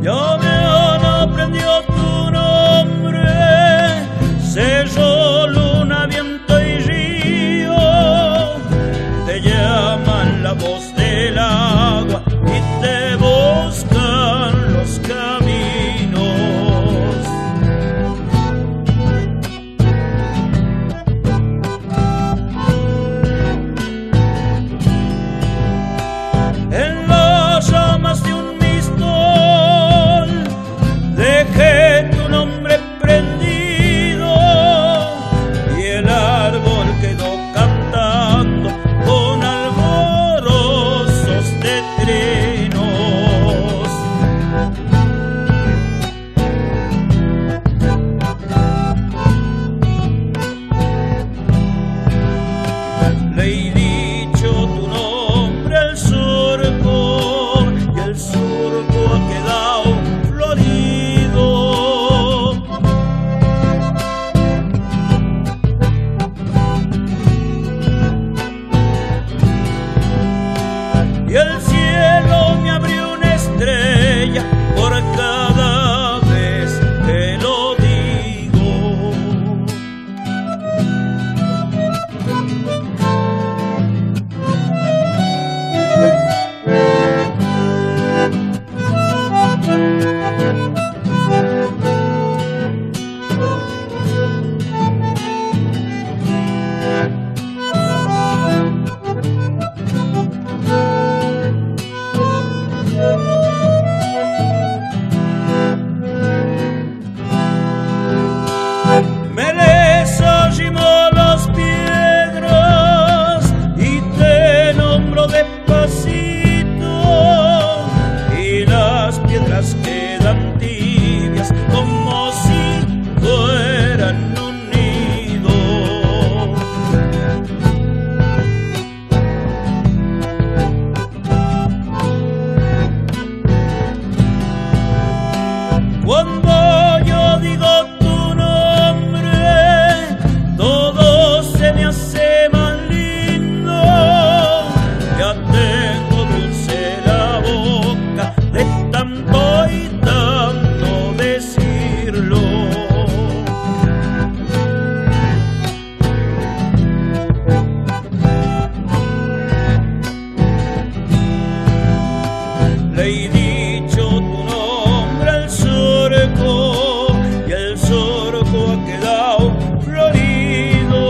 Ya me han aprendido tu nombre, cerro, luna, viento y río. Te llaman la voz del agua y te buscan los caminos. En las ramas de un mistol dejé tu nombre prendido y el árbol quedó cantando con alborosos de trinos. Le he dicho tu nombre al surco y el surco ha quedado florido. Y el cielo me abrió una estrella por cada vez que lo digo. Me les arrimó las piedras y te nombro despacito, y las piedras quedan tibias como si fueran un nido. Cuando yo digo tu nombre, todo se me hace más lindo. Ya tengo dulce la boca de tanto y tanto decirlo. Le he dicho tu nombre al surco y el surco ha quedado florido.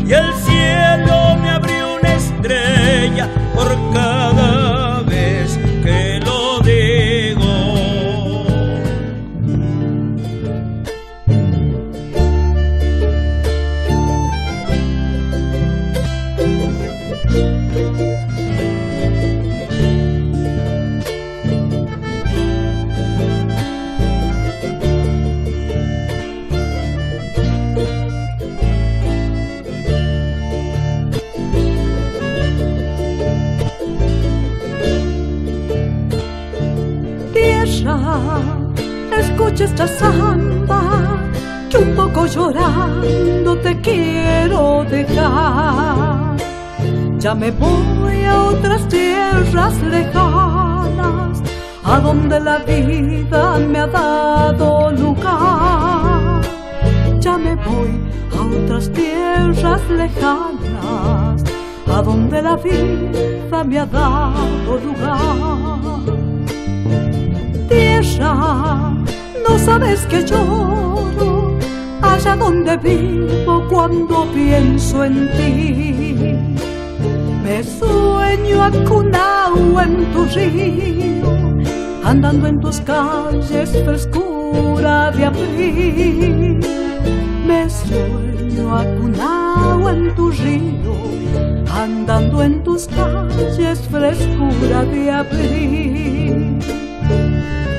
Y el cielo me abrió una estrella por cada vez que lo digo. Escucha esta samba que un poco llorando te quiero dejar. Ya me voy a otras tierras lejanas, a donde la vida me ha dado lugar. Ya me voy a otras tierras lejanas, a donde la vida me ha dado lugar. Tierra, no sabes que lloro allá donde vivo cuando pienso en ti. Me sueño acunado en tu río, andando en tus calles frescura de abril. Me sueño acunado en tu río, andando en tus calles frescura de abril.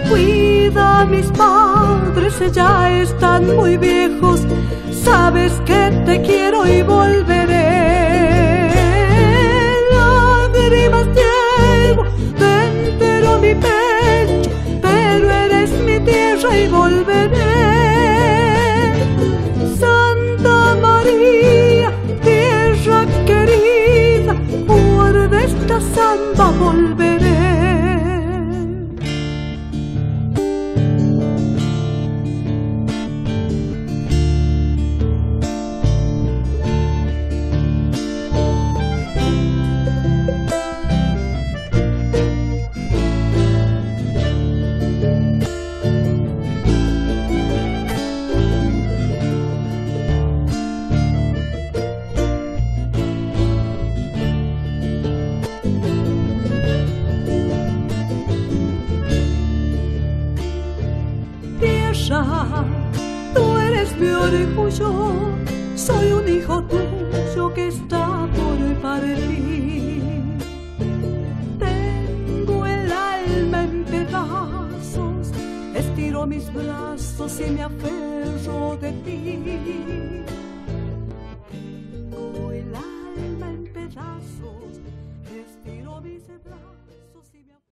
Cuida a mis padres, ya están muy viejos, sabes que te quiero y volveré. Lágrimas llevo dentro mi pecho, pero eres mi tierra y volveré. Santa María ya. Tú eres mi orgullo, soy un hijo tuyo que está por partir. Tengo el alma en pedazos, estiro mis brazos y me aferro de ti. Tengo el alma en pedazos, estiro mis brazos y me aferro.